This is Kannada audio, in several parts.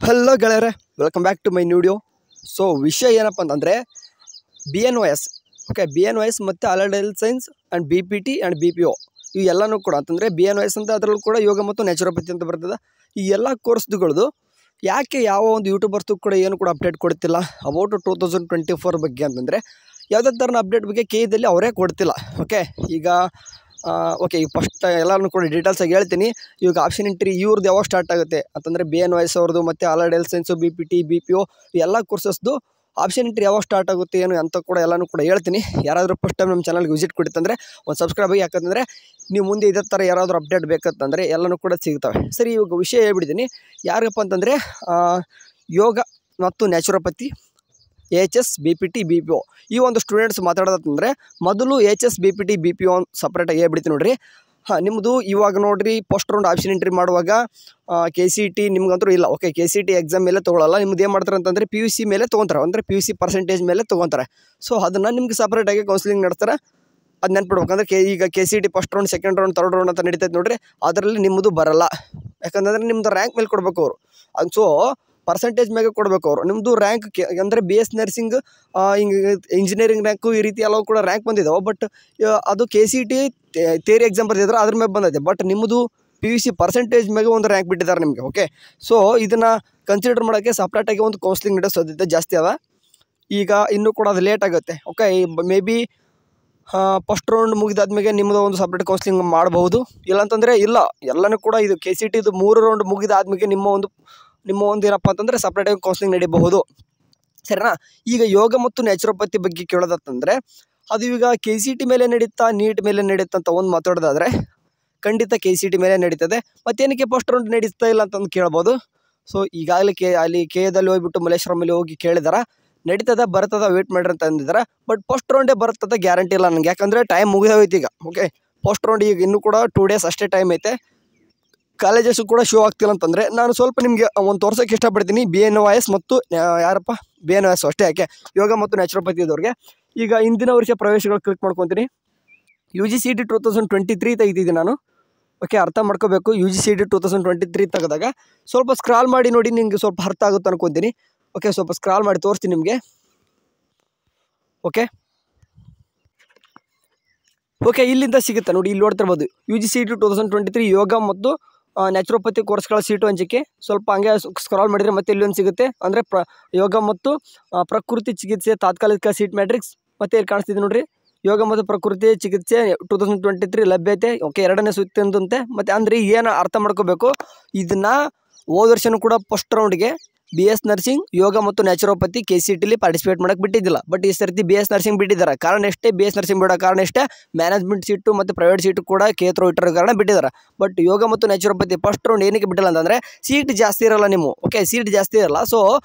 ಹಲೋ ಗೆಳೆಯರೆ, welcome back to my video. So ವಿಷಯ ಏನಪ್ಪ ಅಂತಂದರೆ BNOS. ಓಕೆ, BNOS ಮತ್ತು allied health science and BPT and BPO ಇವು ಎಲ್ಲನೂ ಕೂಡ ಅಂತಂದರೆ BNOS ಅಂತ ಅದರಲ್ಲೂ ಕೂಡ ಯೋಗ ಮತ್ತು ನ್ಯಾಚುರೋಪತಿ ಅಂತ ಬರ್ತದೆ. ಈ ಎಲ್ಲ ಕೋರ್ಸ್ದುಗಳದ್ದು ಯಾಕೆ ಯಾವ ಒಂದು ಯೂಟ್ಯೂಬರ್ಸ್ದು ಕೂಡ ಏನು ಕೂಡ ಅಪ್ಡೇಟ್ ಕೊಡ್ತಿಲ್ಲ ಅಬೌಟ್ 2024 ಬಗ್ಗೆ ಅಂತಂದರೆ ಯಾವುದೇ ಥರನ ಅಪ್ಡೇಟ್ ಬಗ್ಗೆ KEದಲ್ಲಿ ಅವರೇ ಕೊಡ್ತಿಲ್ಲ. ಓಕೆ, ಈಗ ಓಕೆ, ಈಗ ಫಸ್ಟ್ ಎಲ್ಲನೂ ಕೂಡ ಡೀಟೇಲ್ಸಾಗಿ ಹೇಳ್ತೀನಿ. ಇವಾಗ ಆಪ್ಷನ್ ಎಂಟ್ರಿ ಇವ್ರದ್ದು ಯಾವಾಗ ಸ್ಟಾರ್ಟ್ ಆಗುತ್ತೆ ಅಂತಂದರೆ BNOS ಅವ್ರದ್ದು ಮತ್ತು allied health science BPT BPO ಎಲ್ಲ ಕೋರ್ಸಸ್ದು ಆಪ್ಷನ್ ಎಂಟ್ರಿ ಯಾವಾಗ ಸ್ಟಾರ್ಟ್ ಆಗುತ್ತೆ ಏನು ಅಂತ ಕೂಡ ಎಲ್ಲನೂ ಕೂಡ ಹೇಳ್ತೀನಿ. ಯಾರಾದರೂ ಫಸ್ಟ್ ಟೈಮ್ ನಮ್ಮ ಚಾನಲ್ಗೆ ವಿಸಿಟ್ ಕೊಟ್ಟಿತ್ತಂದರೆ ಒಂದು ಸಬ್ಸ್ಕ್ರೈಬ್ ಆಗಿ, ಯಾಕಂದರೆ ನೀವು ಮುಂದೆ ಇದೇ ಥರ ಯಾರಾದರೂ ಅಪ್ಡೇಟ್ ಬೇಕಂತಂದರೆ ಎಲ್ಲನೂ ಕೂಡ ಸಿಗ್ತವೆ. ಸರಿ, ಇವಾಗ ವಿಷಯ ಹೇಳ್ಬಿಟ್ಟಿದ್ದೀನಿ. ಯಾರಪ್ಪ ಅಂತಂದರೆ ಯೋಗ ಮತ್ತು ನ್ಯಾಚುರೋಪತಿ HS BPT BPO ಈ ಒಂದು ಸ್ಟೂಡೆಂಟ್ಸ್ ಮಾತಾಡೋದಂತಂದರೆ ಮೊದಲು HS BPT BPO ಸಪ್ರೇಟಾಗಿ ಹೇಳ್ಬಿಡ್ತೀನಿ ನೋಡಿರಿ. ನಿಮ್ಮದು ಇವಾಗ ನೋಡಿರಿ ಫಸ್ಟ್ ರೌಂಡ್ ಆಪ್ಷನ್ ಎಂಟ್ರಿ ಮಾಡುವಾಗ KCET ನಿಮ್ಗಂತೂ ಇಲ್ಲ. ಓಕೆ, KCET ಎಕ್ಸಾಮ್ ಮೇಲೆ ತೊಗೊಳ್ಳಲ್ಲ. ನಿಮ್ದು ಏನು ಮಾಡ್ತಾರೆ ಅಂತಂದರೆ PUC ಮೇಲೆ ತೊಗೊತಾರೆ, ಅಂದರೆ PUC ಪರ್ಸೆಂಟೇಜ್ ಮೇಲೆ ತೊಗೊತಾರೆ. ಸೊ ಅದನ್ನು ನಿಮ್ಗೆ ಸಪ್ರೇಟಾಗಿ ಕೌನ್ಸಿಲಿಂಗ್ ನಡೆಸ್ತಾರೆ. ಅದು ನೆನ್ಪಿಡ್ಬೇಕಂದ್ರೆ ಈಗ KCET first round, second round, third round ಅಂತ ನಡೀತೈತೆ ನೋಡಿರಿ. ಅದರಲ್ಲಿ ನಿಮ್ಮದು ಬರಲ್ಲ, ಯಾಕಂದರೆ ನಿಮ್ಮದು ರ್ಯಾಂಕ್ ಮೇಲೆ ಕೊಡಬೇಕು ಅವರು. ಅದು ಸೊ ಪರ್ಸೆಂಟೇಜ್ ಮೇಲೆ ಕೊಡಬೇಕು ಅವರು. ನಿಮ್ಮದು ರ್ಯಾಂಕ್ ಅಂದರೆ BS ನರ್ಸಿಂಗ್, ಹಿಂಗೆ ಇಂಜಿನಿಯರಿಂಗ್ ರ್ಯಾಂಕು ಈ ರೀತಿ ಎಲ್ಲವೂ ಕೂಡ ರ್ಯಾಂಕ್ ಬಂದಿದ್ದಾವೆ. ಬಟ್ ಅದು KCET ಥಿಯರಿ ಎಕ್ಸಾಮ್ ಬರ್ತಿದ್ರೆ ಅದ್ರ ಮೇಲೆ ಬಂದೈತೆ. ಬಟ್ ನಿಮ್ಮದು PUC ಪರ್ಸೆಂಟೇಜ್ ಮೇಲೆ ಒಂದು ರ್ಯಾಂಕ್ ಬಿಟ್ಟಿದ್ದಾರೆ ನಿಮಗೆ. ಓಕೆ, ಸೊ ಇದನ್ನು ಕನ್ಸಿಡರ್ ಮಾಡೋಕ್ಕೆ ಸಪ್ರೇಟಾಗಿ ಒಂದು ಕೌನ್ಸಿಲಿಂಗ್ ನಡೆಸೋ ಸಾಧ್ಯತೆ ಜಾಸ್ತಿ ಅದ. ಈಗ ಇನ್ನೂ ಕೂಡ ಅದು ಲೇಟ್ ಆಗುತ್ತೆ. Okay, maybe first round ಮುಗಿದಾದ್ಮೇಲೆ ನಿಮ್ಮದು ಒಂದು ಸಪ್ರೇಟ್ ಕೌನ್ಸಿಲಿಂಗ್ ಮಾಡಬಹುದು. ಇಲ್ಲಾಂತಂದರೆ ಇಲ್ಲ, ಎಲ್ಲನೂ ಕೂಡ ಇದು KCET ಇದು 3 ರೌಂಡ್ ಮುಗಿದಾದ್ಮೇಲೆ ನಿಮ್ಮ ಒಂದು ಏನಪ್ಪ ಅಂತಂದರೆ ಸಪ್ರೇಟಾಗಿ ಕೌನ್ಸಿಲಿಂಗ್ ನಡೀಬಹುದು. ಸರಿನಾ? ಈಗ ಯೋಗ ಮತ್ತು ನ್ಯಾಚುರೋಪತಿ ಬಗ್ಗೆ ಕೇಳೋದಂತಂದರೆ ಅದು ಈಗ KCET ಮೇಲೆ ನಡೀತಾ, ನೀಟ್ ಮೇಲೆ ನಡೀತಾ ಅಂತ ಒಂದು ಮಾತಾಡೋದಾದರೆ ಖಂಡಿತ KCET ಮೇಲೆ ನಡೀತದೆ. ಮತ್ತೇನಕ್ಕೆ ಫಸ್ಟ್ ರೌಂಡ್ ನಡೀತಾ ಇಲ್ಲ ಅಂತಂದು ಕೇಳ್ಬೋದು. ಸೊ ಈಗಾಗಲೇ ಅಲ್ಲಿ KEದಲ್ಲಿ ಹೋಗ್ಬಿಟ್ಟು ಮಲ್ಲೇಶ್ವರಮಲ್ಲಿ ಹೋಗಿ ಕೇಳಿದಾರ, ನಡೀತದ ಬರ್ತದ ವೇಟ್ ಮಾಡ್ರಿ ಅಂತ ಅಂದಿದ್ದಾರೆ. ಬಟ್ ಫಸ್ಟ್ ರೌಂಡೇ ಬರ್ತದ ಗ್ಯಾರಂಟಿ ಇಲ್ಲ ನನಗೆ, ಯಾಕಂದರೆ ಟೈಮ್ ಮುಗಿದೋಯ್ತು ಈಗ. ಓಕೆ, ಫಸ್ಟ್ ರೌಂಡ್ ಈಗ ಇನ್ನೂ ಕೂಡ 2 ಡೇಸ್ ಅಷ್ಟೇ ಟೈಮ್ ಐತೆ. ಕಾಲೇಜಸ್ಸು ಕೂಡ ಶೋ ಆಗ್ತಿಲ್ಲ ಅಂತಂದರೆ ನಾನು ಸ್ವಲ್ಪ ನಿಮಗೆ ಒಂದು ತೋರ್ಸೋಕ್ಕೆ ಇಷ್ಟಪಡ್ತೀನಿ. BNOS ಮತ್ತು ಯಾರಪ್ಪ BNOS ಅಷ್ಟೇ, ಯಾಕೆ ಯೋಗ ಮತ್ತು ನ್ಯಾಚುರೋಪತಿ ಇದ್ದವ್ರಿಗೆ. ಈಗ ಇಂದಿನ ವರ್ಷ ಪ್ರವೇಶಗಳು ಕ್ಲಿಕ್ ಮಾಡ್ಕೊತೀನಿ. UGCET 2023 ತೆಗಿತಿದ್ದೀನಿ ನಾನು. ಓಕೆ, ಅರ್ಥ ಮಾಡ್ಕೋಬೇಕು. UGCET 2023 ತೆಗೆದಾಗ ಸ್ವಲ್ಪ ಸ್ಕ್ರಾಲ್ ಮಾಡಿ ನೋಡಿ, ನಿಮಗೆ ಸ್ವಲ್ಪ ಅರ್ಥ ಆಗುತ್ತೆ ಅನ್ಕೊತೀನಿ. ಓಕೆ, ಸ್ವಲ್ಪ ಸ್ಕ್ರಾಲ್ ಮಾಡಿ ತೋರಿಸ್ತೀನಿ ನಿಮಗೆ. ಓಕೆ, ಇಲ್ಲಿಂದ ಸಿಗುತ್ತೆ ನೋಡಿ, ಇಲ್ಲಿ ನೋಡ್ತಿರ್ಬೋದು UGCET 2023 ಯೋಗ ಮತ್ತು ನ್ಯಾಚುರೋಪತಿ ಕೋರ್ಸ್ಗಳ ಸೀಟು ಹಂಚಿಕೆ. ಸ್ವಲ್ಪ ಹಂಗೆ ಸ್ಕ್ರಾಲ್ ಮಾಡಿದರೆ ಮತ್ತೆ ಇಲ್ಲೊಂದು ಸಿಗುತ್ತೆ, ಅಂದರೆ ಯೋಗ ಮತ್ತು ಪ್ರಕೃತಿ ಚಿಕಿತ್ಸೆ ತಾತ್ಕಾಲಿಕ ಸೀಟ್ ಮ್ಯಾಟ್ರಿಕ್ಸ್. ಮತ್ತು ಇಲ್ಲಿ ಕಾಣಿಸ್ತಿದೆ ನೋಡಿರಿ, ಯೋಗ ಮತ್ತು ಪ್ರಕೃತಿ ಚಿಕಿತ್ಸೆ 2023 ಲಭ್ಯತೆ. ಓಕೆ, 2ನೇ ಸುತ್ತಂತೆ. ಮತ್ತು ಅಂದರೆ ಏನು ಅರ್ಥ ಮಾಡ್ಕೋಬೇಕು, ಇದನ್ನು ಹೋದ ವರ್ಷನೂ ಕೂಡ ಫಸ್ಟ್ ರೌಂಡ್ಗೆ BS ನರ್ಸಿಂಗ್, ಯೋಗ ಮತ್ತು ನ್ಯಾಚುರೋಪತಿ KCETಲಿ ಪಾರ್ಟಿಸಿಪೇಟ್ ಮಾಡೋಕ್ಕೆ ಬಿಟ್ಟಿದ್ದಿಲ್ಲ. ಬಟ್ ಈ ಸರ್ತಿ BS ನರ್ಸಿಂಗ್ ಬಿಟ್ಟಿದ್ದಾರೆ. ಕಾರಣ ಎಷ್ಟೇ, BS ನರ್ಸಿಂಗ್ ಬಿಡೋ ಕಾರಣ ಎಷ್ಟೇ, ಮ್ಯಾನೇಜ್ಮೆಂಟ್ ಸೀಟು ಮತ್ತು ಪ್ರೈವೇಟ್ ಸೀಟು ಕೂಡ ಕೇತ್ರೋ ಇಟ್ಟಿರೋ ಕಾರಣ ಬಿಟ್ಟಿದ್ದಾರೆ. ಬಟ್ ಯೋಗ ಮತ್ತು ನ್ಯಾಚುರೋಪತಿ ಫಸ್ಟ್ ರೌಂಡ್ ಏನಕ್ಕೆ ಬಿಟ್ಟಿಲ್ಲ ಅಂತಂದರೆ ಸೀಟ್ ಜಾಸ್ತಿ ಇರಲ್ಲ ನೀವು. ಓಕೆ, ಸೀಟ್ ಜಾಸ್ತಿ ಇರಲ್ಲ. ಸೊ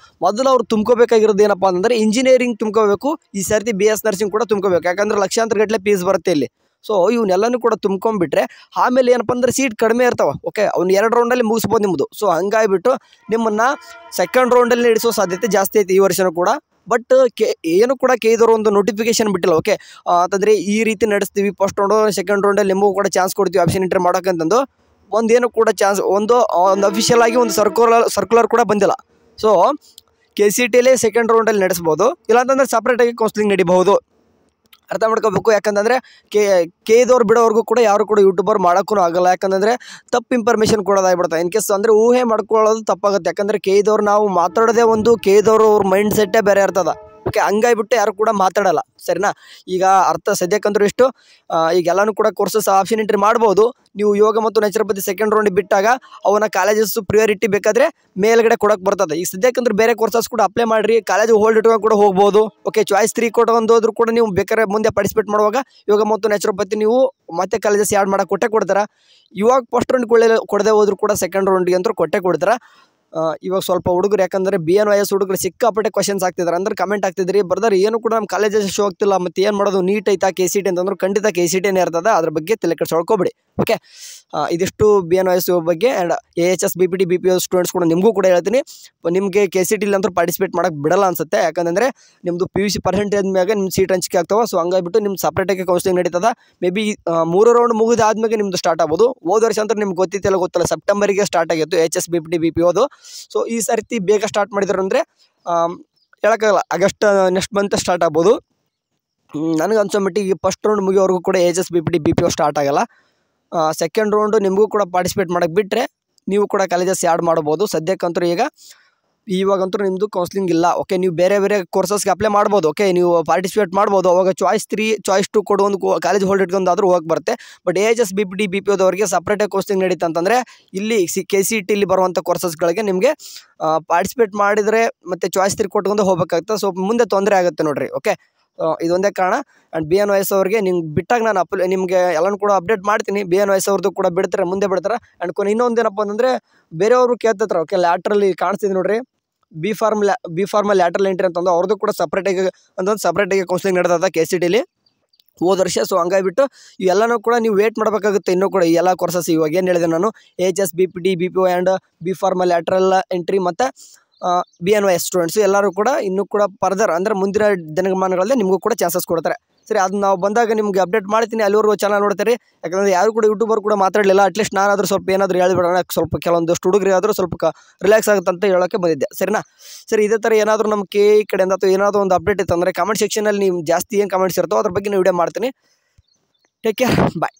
ಮೊದಲು ಅವ್ರು ತುಂಬ್ಕೋಬೇಕಾಗಿರೋದು ಏನಪ್ಪ ಅಂತಂದರೆ ಇಂಜಿನಿಯರಿಂಗ್ ತುಂಬ್ಕೋಬೇಕು. ಈ ಸರ್ತಿ BS ನರ್ಸಿಂಗ್ ಕೂಡ ತುಂಬ್ಕೋಬೇಕು, ಯಾಕಂದರೆ ಲಕ್ಷಾಂತರ ಗಟ್ಟಲೆ ಫೀಸ್ ಬರುತ್ತೆ ಇಲ್ಲಿ. ಸೊ ಇವನ್ನೆಲ್ಲನೂ ಕೂಡ ತುಂಬ್ಕೊಂಡ್ಬಿಟ್ರೆ ಆಮೇಲೆ ಏನಪ್ಪ ಅಂದರೆ ಸೀಟ್ ಕಡಿಮೆ ಇರ್ತಾವೆ. ಓಕೆ, ಅವ್ನು 2 ರೌಂಡಲ್ಲಿ ಮುಗಿಸ್ಬೋದು ನಿಮ್ಮದು. ಸೊ ಹಂಗಾಗಿಬಿಟ್ಟು ನಿಮ್ಮನ್ನು ಸೆಕೆಂಡ್ ರೌಂಡಲ್ಲಿ ನಡೆಸೋ ಸಾಧ್ಯತೆ ಜಾಸ್ತಿ ಐತೆ ಈ ವರ್ಷನೂ ಕೂಡ. ಬಟ್ ಏನು ಕೂಡ KEದವರು ಒಂದು ನೋಟಿಫಿಕೇಶನ್ ಬಿಟ್ಟಿಲ್ಲ. ಓಕೆ, ಅಂತಂದರೆ ಈ ರೀತಿ ನಡೆಸ್ತೀವಿ, ಫಸ್ಟ್ ರೌಂಡು ಸೆಕೆಂಡ್ ರೌಂಡಲ್ಲಿ ನಿಮಗೂ ಕೂಡ ಚಾನ್ಸ್ ಕೊಡ್ತೀವಿ ಆಪ್ಷನ್ ಎಂಟ್ರಿ ಮಾಡೋಕ್ಕಂತಂದು ಒಂದೇನು ಕೂಡ ಚಾನ್ಸ್ ಒಂದು ಅಫಿಷಿಯಲ್ ಆಗಿ ಒಂದು ಸರ್ಕ್ಯುಲರ್ ಕೂಡ ಬಂದಿಲ್ಲ. ಸೊ KCETಲೇ ಸೆಕೆಂಡ್ ರೌಂಡಲ್ಲಿ ನಡೆಸ್ಬೋದು, ಇಲ್ಲಾಂತಂದರೆ ಸಪ್ರೇಟಾಗಿ ಕೌನ್ಸಿಲಿಂಗ್ ನಡೀಬಹುದು. ಅರ್ಥ ಮಾಡ್ಕೋಬೇಕು. ಯಾಕಂತಂದರೆ KEದವ್ರು ಬಿಡೋವರೆಗೂ ಕೂಡ ಯಾರು ಕೂಡ ಯೂಟ್ಯೂಬರ್ ಮಾಡೋಕ್ಕೂ ಆಗಲ್ಲ, ಯಾಕಂದರೆ ತಪ್ಪು ಇನ್ಫಾರ್ಮೇಷನ್ ಕೊಡೋದಾಗ್ಬಿಡ್ತಾರೆ. ಇನ್ ಕೇಸ್ ಅಂದರೆ ಊಹೆ ಮಾಡ್ಕೊಳ್ಳೋದು ತಪ್ಪಾಗುತ್ತೆ. ಯಾಕಂದರೆ KEದವ್ರು ನಾವು ಮಾತಾಡೋದೇ ಒಂದು, KEದವ್ರು ಅವ್ರ ಮೈಂಡ್ ಸೆಟ್ಟೇ ಬೇರೆ ಇರ್ತದೆ. ಓಕೆ, ಹಂಗಾಗಿಬಿಟ್ಟು ಯಾರು ಕೂಡ ಮಾತಾಡಲ್ಲ. ಸರಿನಾ? ಈಗ ಅರ್ಥ ಸದ್ಯಕ್ಕಂದ್ರೂ ಇಷ್ಟು. ಈಗೆಲ್ಲನೂ ಕೂಡ ಕೋರ್ಸಸ್ ಆಪ್ಷನ್ ಎಂಟ್ರಿ ಮಾಡ್ಬೋದು. ನೀವು ಯೋಗ ಮತ್ತು ನ್ಯಾಚುರೋಪತಿ ಸೆಕೆಂಡ್ ರೌಂಡ್ ಬಿಟ್ಟಾಗ ಅವನ ಕಾಲೇಜಸ್ಸು ಪ್ರಿಯಾರಿಟಿ ಬೇಕಾದರೆ ಮೇಲ್ಗಡೆ ಕೊಡೋಕ್ಕೆ ಬರ್ತದೆ. ಈಗ ಸದ್ಯಕ್ಕಂದ್ರೆ ಬೇರೆ ಕೋರ್ಸಸ್ ಕೂಡ ಅಪ್ಲೈ ಮಾಡಿರಿ, ಕಾಲೇಜ್ ಹೋಲ್ಡ್ ಇಟ್ಕೊಂಡು ಕೂಡ ಹೋಗ್ಬೋದು. ಓಕೆ, ಚಾಯ್ಸ್ 3 ಕೊಟ್ಟು ಹೋದ್ರೂ ಕೂಡ ನೀವು ಬೇಕಾದ್ರೆ ಮುಂದೆ ಪಾರ್ಟಿಸಿಪೇಟ್ ಮಾಡುವಾಗ ಯೋಗ ಮತ್ತು ನ್ಯಾಚುರೋಪತಿ ನೀವು ಮತ್ತೆ ಕಾಲೇಜಸ್ ಆ್ಯಡ್ ಮಾಡೋಕ್ಕೆ ಕೊಡ್ತಾರೆ. ಇವಾಗ ಫಸ್ಟ್ ರೌಂಡ್ ಕೊಡದೆ ಹೋದ್ರು ಕೂಡ ಸೆಕೆಂಡ್ ರೌಂಡ್ಗೆ ಅಂತೂ ಕೊಡ್ತಾರೆ. ಇವಾಗ ಸ್ವಲ್ಪ ಹುಡುಗರು, ಯಾಕಂದರೆ BNOS ಹುಡುಗರು ಸಿಕ್ಕಾಪಟ್ಟೆ ಕ್ವಶನ್ಸ್ ಆಗ್ತಿದ್ದಾರೆ, ಅಂದ್ರೆ ಕಮೆಂಟ್ ಆಗ್ತಿದ್ರಿ, ಬರ್ದಾರೆ ಏನು ಕೂಡ ನಮ್ಮ ಕಾಲೇಜಸ್ ಶೋ ಆಗ್ತಿಲ್ಲ, ಮತ್ತು ಏನು ಮಾಡೋದು, ನೀಟ್ ಐತಾ KCET ಅಂತಂದ್ರೆ ಖಂಡಿತ KCETನೇ ಇರ್ತದೆ. ಅದ್ರ ಬಗ್ಗೆ ತಲೆ ಕೆಡಿಸ್ಕೊಳ್ಕೋಬೇಡಿ. ಓಕೆ, ಇದಿಷ್ಟು BNOS ಬಗ್ಗೆ. And HS BPT BPO students ಕೂಡ ನಿಮಗೂ ಕೂಡ ಹೇಳ್ತೀನಿ, ನಿಮಗೆ KCETಲಿ ಅಂತೂ ಪಾರ್ಟಿಸಿಪೇಟ್ ಮಾಡೋಕ್ಕೆ ಬಿಡಲ್ಲ ಅನ್ಸುತ್ತೆ. ಯಾಕಂದರೆ ನಿಮ್ಮದು PUC ಪರ್ಸೆಂಟೇಜ್ ಮ್ಯಾಗೆ ನಿಮ್ಮ ಸೀಟ್ ಹಂಚಿಕೆ ಆಗ್ತಾವೆ. ಸೊ ಹಂಗಾಗಿಬಿಟ್ಟು ನಿಮ್ಮ ಸಪ್ರೇಟಾಗಿ ಕೌನ್ಸಿಲಿಂಗ್ ನಡೀತದೆ. ಮೇ ಬಿ 3 ರೌಂಡ್ ಮುಗಿದಾದ್ಮೇಲೆ ನಿಮ್ಮದು ಸ್ಟಾರ್ಟ್ ಆಗ್ಬೋದು. ಹೋದ ವರ್ಷ ಅಂತ ನಿಮ್ಗೆ ಗೊತ್ತಿಲ್ಲ, ಸೆಪ್ಟೆಂಬರಿಗೆ ಸ್ಟಾರ್ಟ್ ಆಗಿತ್ತು HS BPT BPOದು. ಸೊ ಈ ಸರ್ತಿ ಬೇಗ ಸ್ಟಾರ್ಟ್ ಮಾಡಿದ್ರು ಅಂದರೆ ಹೇಳೋಕ್ಕಾಗಲ್ಲ, ಆಗಸ್ಟ್ ನೆಕ್ಸ್ಟ್ ಮಂತ್ ಸ್ಟಾರ್ಟ್ ಆಗ್ಬೋದು. ನನಗೆ ಅನ್ಸೋ ಮಟ್ಟಿಗೆ ಫಸ್ಟ್ ರೌಂಡ್ ಮುಗಿಯೋವರೆಗೂ ಕೂಡ HS BPT BPO ಸ್ಟಾರ್ಟ್ ಆಗಲ್ಲ. ಸೆಕೆಂಡ್ ರೌಂಡು ನಿಮಗೂ ಕೂಡ ಪಾರ್ಟಿಸಿಪೇಟ್ ಮಾಡೋಕ್ಕೆ ಬಿಟ್ಟರೆ ನೀವು ಕೂಡ ಕಾಲೇಜಸ್ ಆ್ಯಡ್ ಮಾಡ್ಬೋದು. ಸದ್ಯಕ್ಕಂತೂ ಇವಾಗಂತೂ ನಿಮ್ಮದು ಕೌನ್ಸ್ಲಿಂಗ್ ಇಲ್ಲ. ಓಕೆ, ನೀವು ಬೇರೆ ಬೇರೆ ಕೋರ್ಸಸ್ಗೆ ಅಪ್ಲೈ ಮಾಡ್ಬೋದು. ಓಕೆ, ನೀವು ಪಾರ್ಟಿಸಿಪೇಟ್ ಮಾಡ್ಬೋದು. ಅವಾಗ ಚಾಯ್ಸ್ 3 ಚಾಯ್ಸ್ 2 ಕೊಡು ಒಂದು ಕಾಲೇಜ್ ಹೋಲ್ಡ್ ಇಟ್ಕೊಂಡಾದ್ರೂ ಹೋಗಿ ಬರುತ್ತೆ. ಬಟ್ HS BPT BPOದವರಿಗೆ ಸಪ್ರೇಟಾಗಿ ಕೌನ್ಸ್ಲಿಂಗ್ ನಡೀತಾ ಅಂತಂದರೆ ಇಲ್ಲಿ KCETಲಿ ಬರುವಂಥ ಕೋರ್ಸಸ್ಗಳಿಗೆ ನಿಮಗೆ ಪಾರ್ಟಿಸಿಪೇಟ್ ಮಾಡಿದರೆ ಮತ್ತು ಚಾಯ್ಸ್ 3 ಕೊಟ್ಕೊಂಡು ಹೋಗಬೇಕಾಗುತ್ತೆ. ಸೊ ಮುಂದೆ ತೊಂದರೆ ಆಗುತ್ತೆ ನೋಡಿರಿ. ಓಕೆ, ಇದೊಂದೇ ಕಾರಣ. ಆ್ಯಂಡ್ BNOS ಅವ್ರಿಗೆ ನಿಮ್ಗೆ ಬಿಟ್ಟಾಗ ನಾನು ನಿಮಗೆ ಎಲ್ಲನೂ ಕೂಡ ಅಪ್ಡೇಟ್ ಮಾಡ್ತೀನಿ. BNOS ಅವ್ರದ್ದು ಕೂಡ ಬಿಡ್ತಾರೆ, ಮುಂದೆ ಬಿಡ್ತಾರೆ. ಆ್ಯಂಡ್ ಇನ್ನೊಂದು ಏನಪ್ಪ ಅಂತಂದರೆ ಬೇರೆಯವರು ಕೇಳ್ತಿರ್ತಾರೆ. ಓಕೆ, ಲ್ಯಾಟ್ರಲ್ಲಿ ಕಾಣಿಸ್ತಿದೆ ನೋಡಿರಿ, ಬಿ ಫಾರ್ಮಲ್ ಲ್ಯಾಟ್ರಲ್ ಎಂಟ್ರಿ ಅಂತಂದು ಅವ್ರದ್ದು ಕೂಡ ಸಪ್ರೇಟಾಗಿ ಕೌನ್ಸಿಲಿಂಗ್ ನಡೆದ KCETಲಿ ಹೋದ ವರ್ಷ. ಸೊ ಹಂಗಾಗಿಬಿಟ್ಟು ಇವೆಲ್ಲನೂ ಕೂಡ ನೀವು ವೇಟ್ ಮಾಡಬೇಕಾಗುತ್ತೆ. ಇನ್ನೂ ಕೂಡ ಈ ಎಲ್ಲ ಕೋರ್ಸಸ್ ಇವಾಗ ಏನು ಹೇಳಿದೆ ನಾನು, HS BPT BPO and B formal lateral entry ಮತ್ತು BNOS ಸ್ಟೂಡೆಂಟ್ಸು ಎಲ್ಲರೂ ಕೂಡ ಇನ್ನೂ ಕೂಡ ಫರ್ದರ್ ಅಂದರೆ ಮುಂದಿನ ದಿನಮಾನಗಳಲ್ಲಿ ನಿಮಗೂ ಕೂಡ ಚಾನ್ಸಸ್ ಕೊಡ್ತಾರೆ. ಸರಿ, ಅದನ್ನ ನಾವು ಬಂದಾಗ ನಿಮಗೆ ಅಪ್ಡೇಟ್ ಮಾಡ್ತೀನಿ. ಅಲ್ಲಿವರೆಗೂ ಚಾನಲ್ ನೋಡ್ತಾರೆ. ಯಾಕಂದರೆ ಯಾರು ಕೂಡ ಯೂಟ್ಯೂಬರ್ ಕೂಡ ಮಾತಾಡಲಿಲ್ಲ. ಅಟ್ಲೀಸ್ಟ್ ನಾನಾದರೂ ಸ್ವಲ್ಪ ಏನಾದರೂ ಹೇಳ್ಬಿಡೋಣ, ಸ್ವಲ್ಪ ಕೆಲವೊಂದಷ್ಟು ಹುಡುಗರಿಗಾದರೂ ಸ್ವಲ್ಪ ರಿಲ್ಯಾಕ್ಸ್ ಆಗುತ್ತೆ ಅಂತ ಹೇಳೋಕ್ಕೆ ಬಂದಿದ್ದೆ. ಸರಿನಾ? ಸರಿ, ಇದೇ ಥರ ಏನಾದರೂ ನಮ್ಮ KE ಕಡೆಯಿಂದ ಅಥವಾ ಏನಾದರೂ ಒಂದು ಅಪ್ಡೇಟ್ ಇತ್ತು ಅಂದರೆ ಕಮೆಂಟ್ ಸೆಕ್ಷನಲ್ಲಿ ನೀವು ಜಾಸ್ತಿ ಏನು ಕಮೆಂಟ್ಸ್ ಇರ್ತೋ ಅದ್ರ ಬಗ್ಗೆ ನಾನು ವಿಡಿಯೋ ಮಾಡ್ತೀನಿ. ಟೇಕ್ ಕೇರ್, ಬಾಯ್.